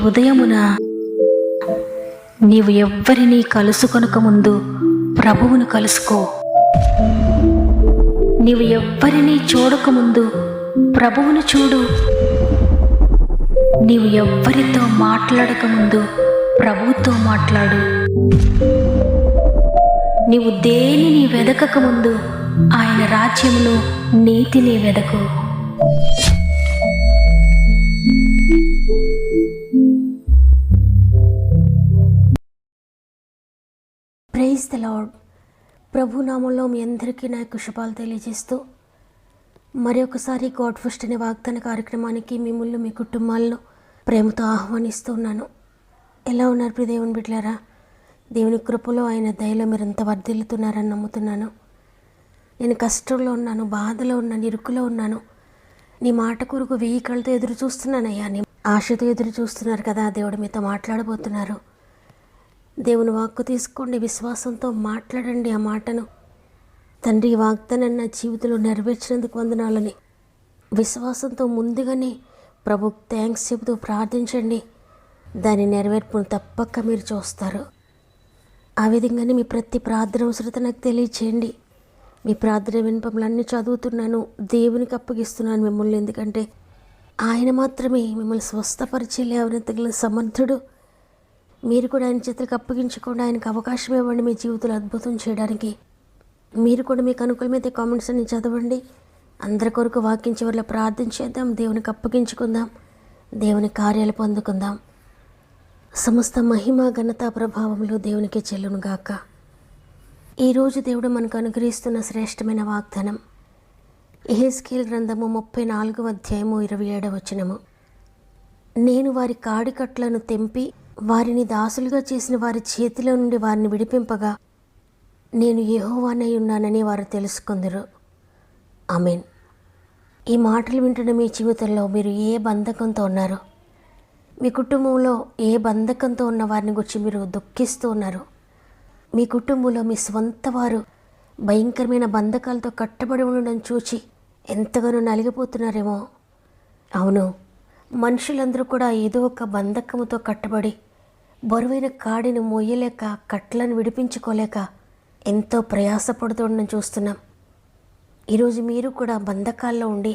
ఉదయమున నీవు ఎవ్వరినీ కలుసుకొనక ముందు ప్రభువును కలుసుకో. నీవు ఎవ్వరినీ చూడకముందు ప్రభువును చూడు. నీవు ఎవ్వరితో మాట్లాడకముందు ప్రభువుతో మాట్లాడు. నీవు దేనిని వెదకకముందు ఆయన రాజ్యమును నీతిని వెదకు. Praise the lord. ప్రభు నామంలో మీ అందరికీ నా యొక్క శుభాలు తెలియజేస్తూ మరొకసారి గాడ్ ఫస్ట్ అనే వాగ్దాన కార్యక్రమానికి మిమ్మల్ని మీ కుటుంబాలను ప్రేమతో ఆహ్వానిస్తున్నాను. ఎలా ఉన్నారు ప్రియ దేవుని బిడ్డలారా? దేవుని కృపలో ఆయన దయలో మీరంతా వర్ధిల్లుతున్నారని నమ్ముతున్నాను. నేను కష్టంలో ఉన్నాను, బాధలో ఉన్నాను, ఇరుకులో ఉన్నాను. నీ మాట కొరకు 1000 కళ్ళతో ఎదురు చూస్తున్నానయ్యా. నీ ఆశతో ఎదురు చూస్తున్నారు కదా. దేవుడు మీతో మాట్లాడబోతున్నారు. దేవుని వాక్కు తీసుకోండి, విశ్వాసంతో మాట్లాడండి. ఆ మాటను తండ్రి వాగ్దానాన్ని నా జీవితంలో నెరవేర్చినందుకు వందనాలని విశ్వాసంతో ముందుగానే ప్రభుకు థ్యాంక్స్ చెబుతూ ప్రార్థించండి. దాని నెరవేర్పును తప్పక మీరు చూస్తారు. ఆ విధంగానే మీ ప్రతి ప్రార్థన అవసరత నాకు తెలియచేయండి. మీ ప్రార్థన విన్నపములన్నీ చదువుతున్నాను, దేవునికి అప్పగిస్తున్నాను మిమ్మల్ని. ఎందుకంటే ఆయన మాత్రమే మిమ్మల్ని స్వస్థపరిచి లేవనెత్తగల సమర్థుడు. మీరు కూడా ఆయన చేతులకు అప్పగించకుండా ఆయనకు అవకాశం ఇవ్వండి మీ జీవితంలో అద్భుతం చేయడానికి. మీరు కూడా మీకు అనుకూలమైతే కామెంట్స్ అన్ని చదవండి. అందరి కొరకు వాక్యం చివరిలో ప్రార్థించేద్దాం, దేవునికి అప్పగించుకుందాం, దేవుని కార్యాలు పొందుకుందాం. సమస్త మహిమ ఘనత ప్రభావములు దేవునికి చెల్లునుగాక. ఈరోజు దేవుడు మనకు అనుగ్రహిస్తున్న శ్రేష్టమైన వాగ్దానం యెహెజ్కేలు గ్రంథము 34వ అధ్యాయము 27వ వచనము. నేను వారి కాడికట్లను తెంపి వారిని దాసులుగా చేసిన వారి చేతిలో నుండి వారిని విడిపింపగా నేను యెహోవానై ఉన్నానని వారు తెలుసుకుందరు. ఆమేన్. ఈ మాటలు వింటున్న మీ జీవితంలో మీరు ఏ బంధకంతో ఉన్నారో, మీ కుటుంబంలో ఏ బంధకంతో ఉన్న వారిని గురించి మీరు దుఃఖిస్తూ ఉన్నారు, మీ కుటుంబంలో మీ స్వంత వారు భయంకరమైన బంధకాలతో కట్టబడి ఉండడం చూచి ఎంతగానో నలిగిపోతున్నారేమో. అవును, మనుషులందరూ కూడా ఏదో ఒక బంధకముతో కట్టబడి బరువైన కాడిని మోయలేక, కట్లను విడిపించుకోలేక ఎంతో ప్రయాసపడుతూ ఉండడం చూస్తున్నాం. ఈరోజు మీరు కూడా బంధకాల్లో ఉండి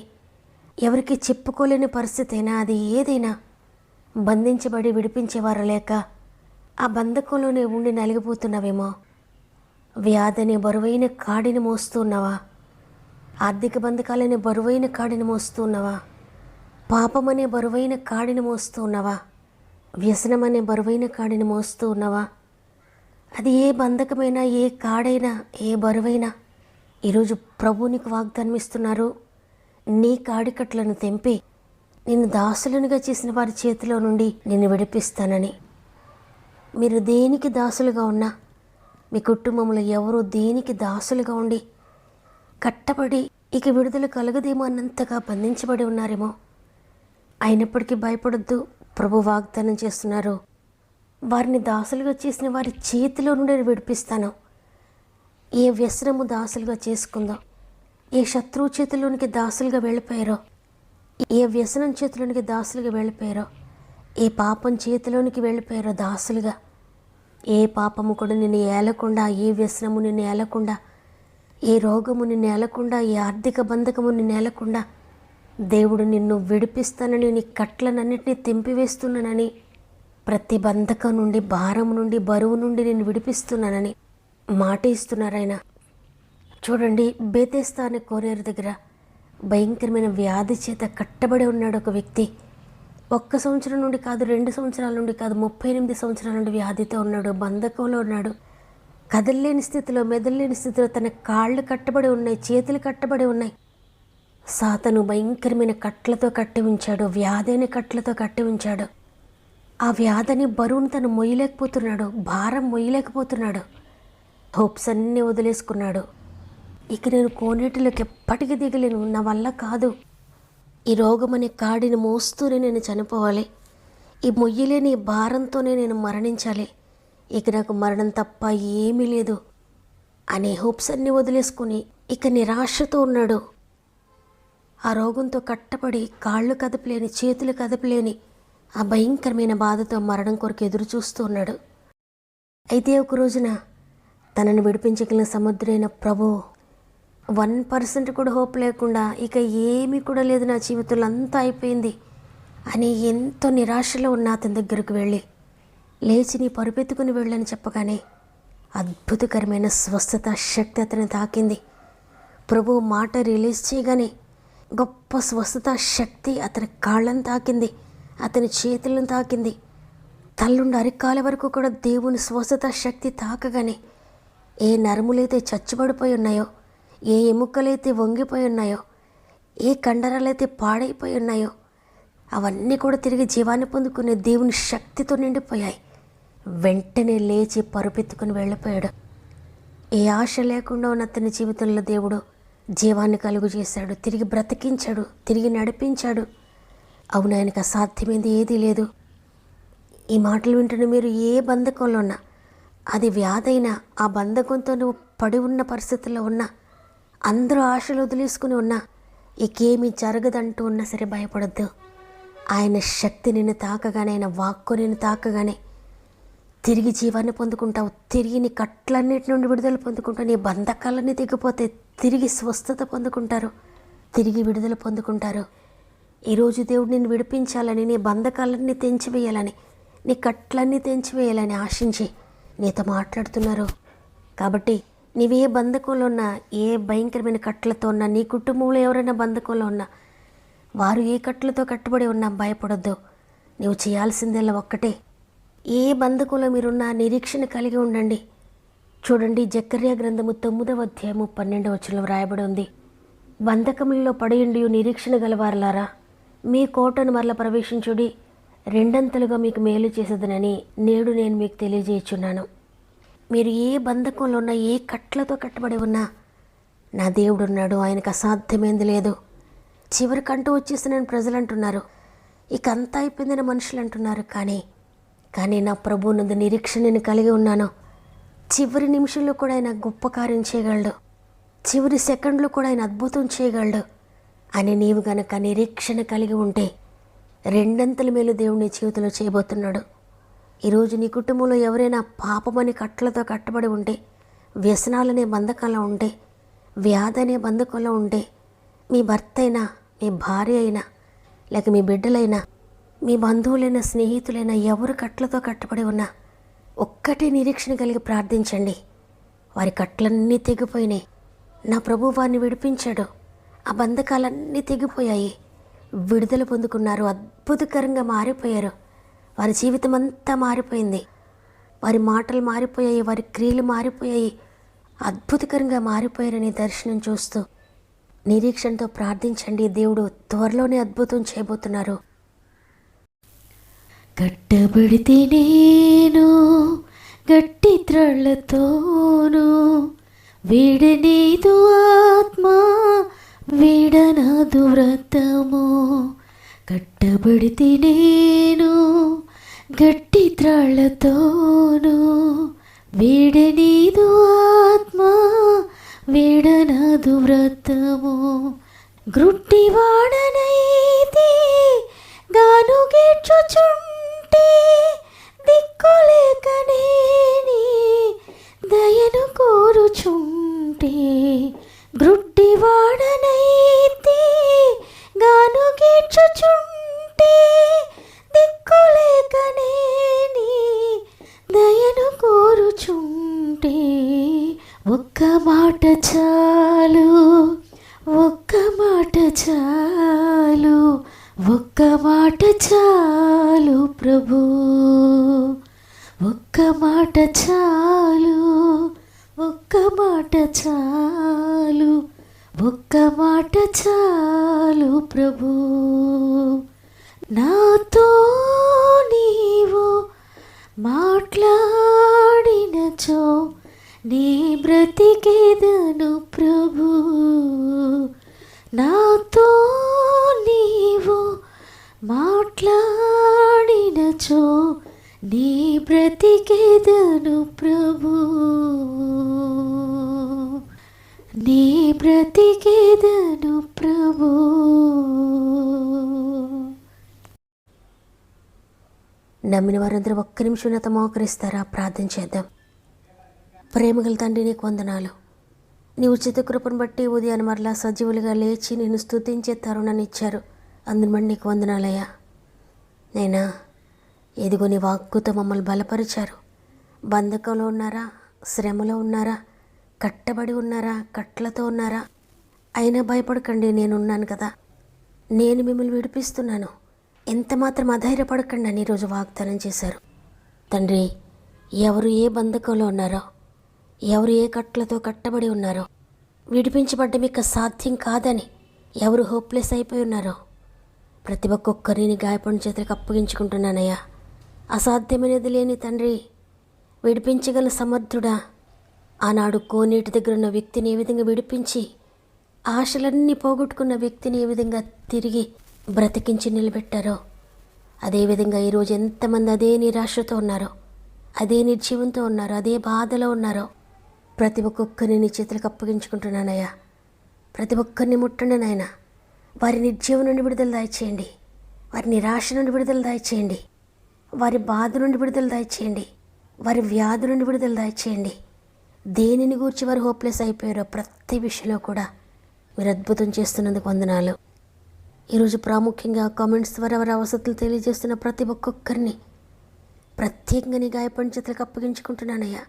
ఎవరికి చెప్పుకోలేని పరిస్థితి అయినా, అది ఏదైనా బంధించబడి విడిపించేవారు లేక ఆ బంధకంలోనే ఉండి నలిగిపోతున్నావేమో. వ్యాధనే బరువైన కాడిని మోస్తూ ఉన్నావా? ఆర్థిక బంధకాలనే బరువైన కాడిని మోస్తూ ఉన్నావా? పాపమనే బరువైన కాడిని మోస్తూ ఉన్నావా? వ్యసనమనే బరువైన కాడిని మోస్తూ ఉన్నావా? అది ఏ బంధకమైనా, ఏ కాడైనా, ఏ బరువైనా ఈరోజు ప్రభు నీకు వాగ్దానం ఇస్తున్నారు. నీ కాడికట్లను తెంపి నిన్ను దాసులనుగా చేసిన వారి చేతిలో నుండి నిన్ను విడిపిస్తానని. మీరు దేనికి దాసులుగా ఉన్నా, మీ కుటుంబంలో ఎవరు దేనికి దాసులుగా ఉండి కట్టబడి ఇక విడుదల కలగదేమో అన్నంతగా బంధించబడి ఉన్నారేమో, అయినప్పటికీ భయపడొద్దు. ప్రభు వాగ్దానం చేస్తున్నారు, వారిని దాసులుగా చేసిన వారి చేతిలో నుండి విడిపిస్తాను. ఏ వ్యసనము దాసులుగా చేసుకుందో, ఏ శత్రువు చేతిలోనికి దాసులుగా వెళ్ళిపోయారో, ఏ వ్యసనం చేతిలోనికి దాసులుగా వెళ్ళిపోయారో, ఏ పాపం చేతిలోనికి వెళ్ళిపోయారో దాసులుగా, ఏ పాపము కూడా నిన్ను ఏలకుండా, ఏ వ్యసనము నిన్ను ఏలకుండా, ఏ రోగము నిన్ను ఏలకుండా, ఏ ఆర్థిక బంధకము నిన్ను ఏలకుండా దేవుడు నిన్ను విడిపిస్తానని, నీ కట్లనన్నిటినీ తెంపివేస్తున్నానని, ప్రతి బంధకం నుండి, భారం నుండి, బరువు నుండి నేను విడిపిస్తున్నానని మాట ఇస్తున్నారాయన. చూడండి, బేతేస్తా అనే కోనేరు దగ్గర భయంకరమైన వ్యాధి చేత కట్టబడి ఉన్నాడు ఒక వ్యక్తి. 1 సంవత్సరం నుండి కాదు, 2 సంవత్సరాల నుండి కాదు, 38 సంవత్సరాల నుండి వ్యాధితో ఉన్నాడు, బంధకంలో ఉన్నాడు. కదలలేని స్థితిలో, మెదలలేని స్థితిలో తన కాళ్ళు కట్టబడి ఉన్నాయి, చేతులు కట్టబడి ఉన్నాయి. సాతాను భయంకరమైన కట్లతో కట్టి ఉంచాడు, వ్యాధి అనే కట్లతో కట్టి ఉంచాడు. ఆ వ్యాధిని, బరువును తను మొయ్యలేకపోతున్నాడు, భారం మొయ్యలేకపోతున్నాడు. హోప్స్ అన్నీ వదిలేసుకున్నాడు. ఇక నేను కోనేటిలోకి ఎప్పటికీ దిగలేను, నా వల్ల కాదు, ఈ రోగం అనే కాడిని మోస్తూనే నేను చనిపోవాలి, ఈ మొయ్యలేని భారంతోనే నేను మరణించాలి, ఇక నాకు మరణం తప్ప ఏమీ లేదు అనే హోప్స్ అన్నీ వదిలేసుకుని ఇక నిరాశతో ఉన్నాడు. ఆ రోగంతో కట్టబడి కాళ్ళు కదపలేని, చేతులు కదపలేని, ఆ భయంకరమైన బాధతో మరణం కొరకు ఎదురు చూస్తూ ఉన్నాడు. అయితే ఒక రోజున తనను విడిపించగలిగిన సముద్రైన ప్రభు 1% కూడా హోప్ లేకుండా, ఇక ఏమీ కూడా లేదు, నా జీవితంలో అంతా అయిపోయింది అని ఎంతో నిరాశలో ఉన్న అతని దగ్గరకు వెళ్ళి, లేచి నీ పరుపెత్తుకుని వెళ్ళని చెప్పగానే అద్భుతకరమైన స్వస్థత శక్తి అతని తాకింది. ప్రభు మాట రిలీజ్ చేయగానే గొప్ప స్వస్థత శక్తి అతని కాళ్ళను తాకింది, అతని చేతులను తాకింది. తల్లుండి అరికాల వరకు కూడా దేవుని స్వస్థత శక్తి తాకగానే ఏ నరములైతే చచ్చుబడిపోయి ఉన్నాయో, ఏ ఎముకలైతే వంగిపోయి ఉన్నాయో, ఏ కండరాలైతే పాడైపోయి ఉన్నాయో అవన్నీ కూడా తిరిగి జీవాన్ని పొందుకునే దేవుని శక్తితో నిండిపోయాయి. వెంటనే లేచి పరుపెత్తుకుని వెళ్ళిపోయాడు. ఏ ఆశ లేకుండా ఉన్న అతని జీవితంలో దేవుడు జీవాన్ని కలుగు చేశాడు, తిరిగి బ్రతికించాడు, తిరిగి నడిపించాడు. అవును, ఆయనకు అసాధ్యమైంది ఏదీ లేదు. ఈ మాటలు వింటున్న మీరు ఏ బంధకంలో ఉన్నా, అది వ్యాధైనా, ఆ బంధకంతో నువ్వు పడి ఉన్న పరిస్థితుల్లో ఉన్నా, అందరూ ఆశలు వదిలేసుకుని ఉన్నా, ఇకేమీ జరగదంటూ ఉన్నా సరే భయపడద్దు. ఆయన శక్తి నిన్ను తాకగానే, ఆయన వాక్కు నిన్ను తాకగానే తిరిగి జీవాన్ని పొందుకుంటావు. తిరిగి నీ కట్లన్నిటి నుండి విడుదల పొందుకుంటావు. నీ బంధకాలన్నీ తెగిపోతే తిరిగి స్వస్థత పొందుకుంటారు, తిరిగి విడుదల పొందుకుంటారు. ఈరోజు దేవుడు నిన్ను విడిపించాలని, నీ బంధకాలన్నీ తెంచివేయాలని, నీ కట్లన్నీ తెంచివేయాలని ఆశించి నీతో మాట్లాడుతున్నారు. కాబట్టి నీవే బంధకంలో ఉన్నా, ఏ భయంకరమైన కట్లతో ఉన్నా, నీ కుటుంబంలో ఎవరైనా బంధకంలో ఉన్నా, వారు ఏ కట్లతో కట్టుబడి ఉన్నా భయపడొద్దు. నువ్వు చేయాల్సిందల్లా ఒక్కటే, ఏ బంధకంలో మీరున్నా నిరీక్షణ కలిగి ఉండండి. చూడండి, జకర్యా గ్రంథము 9వ అధ్యాయము 12వ వచనంలో వ్రాయబడి ఉంది, బంధకములలో పడియుండి నిరీక్షణ గలవారలారా, మీ కోటను మరల ప్రవేశించుడి, రెండంతలుగా మీకు మేలు చేసేదనని నేడు నేను మీకు తెలియజేయుచున్నాను. మీరు ఏ బంధకంలో ఉన్నా, ఏ కట్లతో కట్టబడి ఉన్నా, నా దేవుడు ఉన్నాడు, ఆయనకు అసాధ్యమైంది లేదు. చివరికంటూ వచ్చేసినని ప్రజలు అంటున్నారు, ఇక అంతా అయిపోయిందని మనుషులు అంటున్నారు. కానీ నా ప్రభువు నందు నిరీక్షణని కలిగి ఉన్నాను. చివరి నిమిషంలో కూడా ఆయన గొప్ప కార్యం చేయగలడు, చివరి సెకండ్లో కూడా ఆయన అద్భుతం చేయగలడు అని నీవు గనక నిరీక్షణ కలిగి ఉంటే రెండంతల మేలు దేవుని జీవితంలో చేయబోతున్నాడు. ఈరోజు నీ కుటుంబంలో ఎవరైనా పాపమని కట్లతో కట్టబడి ఉంటే, వ్యసనాలనే బంధకంలో ఉంటే, వ్యాధి అనే బంధకంలో ఉంటే, మీ భర్త అయినా, మీ భార్య అయినా, లేక మీ బిడ్డలైనా, మీ బంధువులైనా, స్నేహితులైనా ఎవరు కట్లతో కట్టబడి ఉన్నా ఒక్కటే నిరీక్షణ కలిగి ప్రార్థించండి. వారి కట్లన్నీ తెగిపోయినాయి, నా ప్రభు వారిని విడిపించాడు, ఆ బంధకాలన్నీ తెగిపోయాయి, విడుదల పొందుకున్నారు, అద్భుతకరంగా మారిపోయారు. వారి జీవితం అంతా మారిపోయింది, వారి మాటలు మారిపోయాయి, వారి క్రియలు మారిపోయాయి, అద్భుతకరంగా మారిపోయారని దర్శనం చూస్తూ నిరీక్షణతో ప్రార్థించండి. దేవుడు త్వరలోనే అద్భుతం చేయబోతున్నారు. కట్టబడితే నేను గట్టి త్రాళ్లతోనూ, వీడనీదు ఆత్మ వీడనాదు వ్రతము. కట్టబడితే నేను గట్టి త్రాళ్లతోనూ, వీడనీదు ఆత్మ వీడనాదు వ్రతము. గ్రుడ్డివాడనైతే గాను గేర్చుచుంటే, దిక్కులేకనేని దయను కోరుచుంటే. గ్రుడ్డివాడనైతే గాను గేర్చుచుంటే, దిక్కులేకనేని దయను కోరుచుంటే. ఒక్క మాట చాలు, ఒక్క మాట చాలు, ఒక్క మాట చాలు ప్రభు. ఒక్క మాట చాలు, ఒక్క మాట చాలు, ఒక్క మాట చాలు ప్రభు. నాతో నీవు మాట్లాడినచో నీ బ్రతికేదను ప్రభు. నాతో నీవు మాట్లాడినచో నీ బ్రతికేదను ప్రభు, నీ బ్రతికేదను. నమ్మిన వారందరూ ఒక్క నిమిషం నాతో మోకరిస్తారా? ప్రార్థన చేద్దాం. ప్రేమగల తండ్రి, నీకు వందనాలు. నీ ఉచిత కృపను బట్టి ఉదయాన్ని మరలా సజీవులుగా లేచి నేను స్తుతించే తరుణాన్ని ఇచ్చారు. అందుని బట్టి నీకు వందనాలయ్యా. నైనా ఎదిగో నీ వాక్కుతో మమ్మల్ని బలపరిచారు. బంధకంలో ఉన్నారా? శ్రమలో ఉన్నారా? కట్టబడి ఉన్నారా? కట్లతో ఉన్నారా? అయినా భయపడకండి, నేనున్నాను కదా, నేను మిమ్మల్ని విడిపిస్తున్నాను, ఎంత మాత్రం అధైర్యపడకండి అని ఈరోజు వాగ్దానం చేశారు. తండ్రి, ఎవరు ఏ బంధకంలో ఉన్నారో, ఎవరు ఏ కట్లతో కట్టబడి ఉన్నారో, విడిపించబడ్డ మీకు సాధ్యం కాదని ఎవరు హోప్లెస్ అయిపోయి ఉన్నారో, ప్రతి ఒక్కొక్కరిని గాయపడిన చేతులకు అప్పగించుకుంటున్నానయ్యా. అసాధ్యమైనది లేని తండ్రి, విడిపించగల సమర్థుడా, ఆనాడు కోనేటి దగ్గర ఉన్న వ్యక్తిని ఏ విధంగా విడిపించి ఆశలన్నీ పోగొట్టుకున్న వ్యక్తిని ఏ విధంగా తిరిగి బ్రతికించి నిలబెట్టారో, అదేవిధంగా ఈరోజు ఎంతమంది అదే నిరాశతో ఉన్నారో, అదే నిర్జీవంతో ఉన్నారో, అదే బాధలో ఉన్నారో, ప్రతి ఒక్కొక్కరిని నీ చేతులకు అప్పగించుకుంటున్నానయ్యా. ప్రతి ఒక్కరిని ముట్టండి నాయనా. వారి నిర్జీవం నుండి విడుదల దయచేయండి, వారి నిరాశ నుండి విడుదల దయచేయండి, వారి బాధ నుండి విడుదల దయచేయండి, వారి వ్యాధి నుండి విడుదల దయచేయండి. దేనిని గూర్చి వారు హోప్లెస్ అయిపోయారో ప్రతి విషయంలో కూడా మీరు అద్భుతం చేస్తున్నందుకు వందనాలు. ఈరోజు ప్రాముఖ్యంగా కామెంట్స్ ద్వారా వారి అవసరాలు తెలియజేస్తున్న ప్రతి ఒక్కొక్కరిని ప్రత్యేకంగా నీ గాయపడిన చేతులకు అప్పగించుకుంటున్నానయ్యా.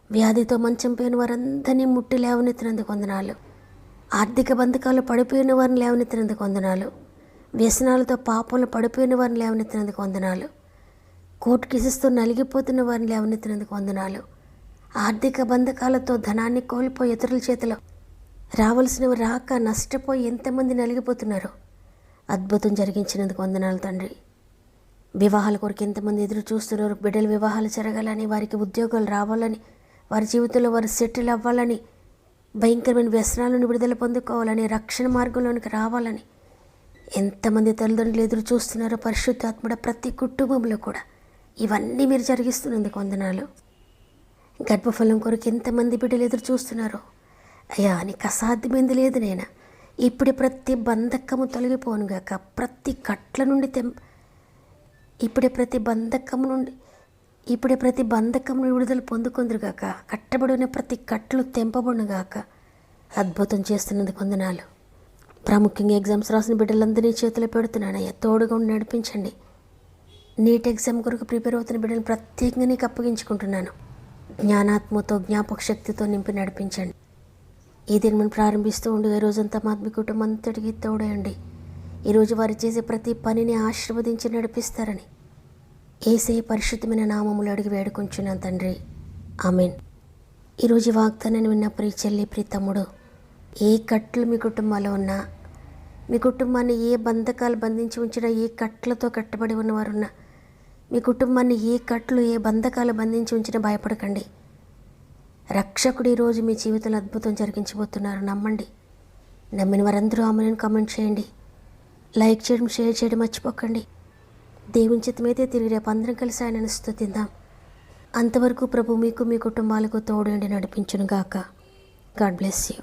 వ్యాధితో మంచం పోయిన వారందరినీ ముట్టి లేవనెత్తినందుకు వందనాలు. ఆర్థిక బంధకాలు పడిపోయిన వారిని లేవనెత్తినందుకు వందనాలు. వ్యసనాలతో పాపంలో పడిపోయిన వారిని లేవనెత్తినందుకు వందనాలు. కోర్టు కేసుతో నలిగిపోతున్న వారిని లేవనెత్తినందుకు వందనాలు. ఆర్థిక బంధకాలతో ధనాన్ని కోల్పోయి ఇతరుల చేతిలో రావాల్సినవి రాక నష్టపోయి ఎంతమంది నలిగిపోతున్నారో అద్భుతం జరిగించినందుకు వందనాలు తండ్రి. వివాహాల కొరకు ఎంతమంది ఎదురు చూస్తున్నారు, బిడ్డల వివాహాలు జరగాలని, వారికి ఉద్యోగాలు రావాలని, వారి జీవితంలో వారు సెటిల్ అవ్వాలని, భయంకరమైన వ్యసనాలను విడుదల పొందుకోవాలని, రక్షణ మార్గంలోనికి రావాలని ఎంతమంది తల్లిదండ్రులు ఎదురు చూస్తున్నారో పరిశుద్ధాత్ముడ ప్రతి కుటుంబంలో కూడా ఇవన్నీ మీరు జరిగిస్తున్నందుకు వందనాలు. గర్భఫలం కొరకు ఎంతమంది బిడ్డలు ఎదురు చూస్తున్నారో అయ్యా, నీకు అసాధ్యమైంది లేదు నైనా. ఇప్పుడే ప్రతి బంధకము తొలగిపోనుగాక, ప్రతి కట్ల నుండి ఇప్పుడే ప్రతి బంధకము నుండి విడుదల పొందుకుందరుగాక, కట్టబడిన ప్రతి కట్లు తెంపబడునుగాక. అద్భుతం చేస్తున్నందుకు వందనాలు. ప్రాముఖ్యంగా ఎగ్జామ్స్ రాసిన బిడ్డలందరినీ చేతులు పెడుతున్నానయ్యా. తోడుగా ఉండి నడిపించండి. నీట్ ఎగ్జామ్ కొరకు ప్రిపేర్ అవుతున్న బిడ్డలు ప్రత్యేకంగా నీకు అప్పగించుకుంటున్నాను. జ్ఞానాత్మతో జ్ఞాపక శక్తితో నింపి నడిపించండి. ఈ దినం ప్రారంభిస్తూ ఉండి ఈ రోజంతా మా కుటుంబం అంతటికి తోడేయండి. ఈరోజు వారు చేసే ప్రతి పనిని ఆశీర్వదించి నడిపిస్తారని యేసయ్య పరిశుద్ధమైన నామములు అడిగి వేడుకొంచున్నాను తండ్రి, ఆమేన్. ఈరోజు వాగ్దానాన్ని విన్న ప్రియ చెల్లి, ప్రియ తమ్ముడు, ఏ కట్లు మీ కుటుంబాల్లో ఉన్నా, మీ కుటుంబాన్ని ఏ బంధకాలు బంధించి ఉంచినా, ఏ కట్లతో కట్టబడి ఉన్నవారున్నా, మీ కుటుంబాన్ని ఏ కట్లు ఏ బంధకాలు బంధించి ఉంచినా భయపడకండి. రక్షకుడు ఈరోజు మీ జీవితంలో అద్భుతం జరిగించబోతున్నారు. నమ్మండి. నమ్మిన వారందరూ ఆమెను కామెంట్ చేయండి, లైక్ చేయడం, షేర్ చేయడం మర్చిపోకండి. దేవుని చిత్తమైతే తిరిగి రేపు అందరం కలిసి ఆయనను స్తుతిద్దాం. అంతవరకు ప్రభు మీకు మీ కుటుంబాలకు తోడుండి నడిపించును గాక. God bless you.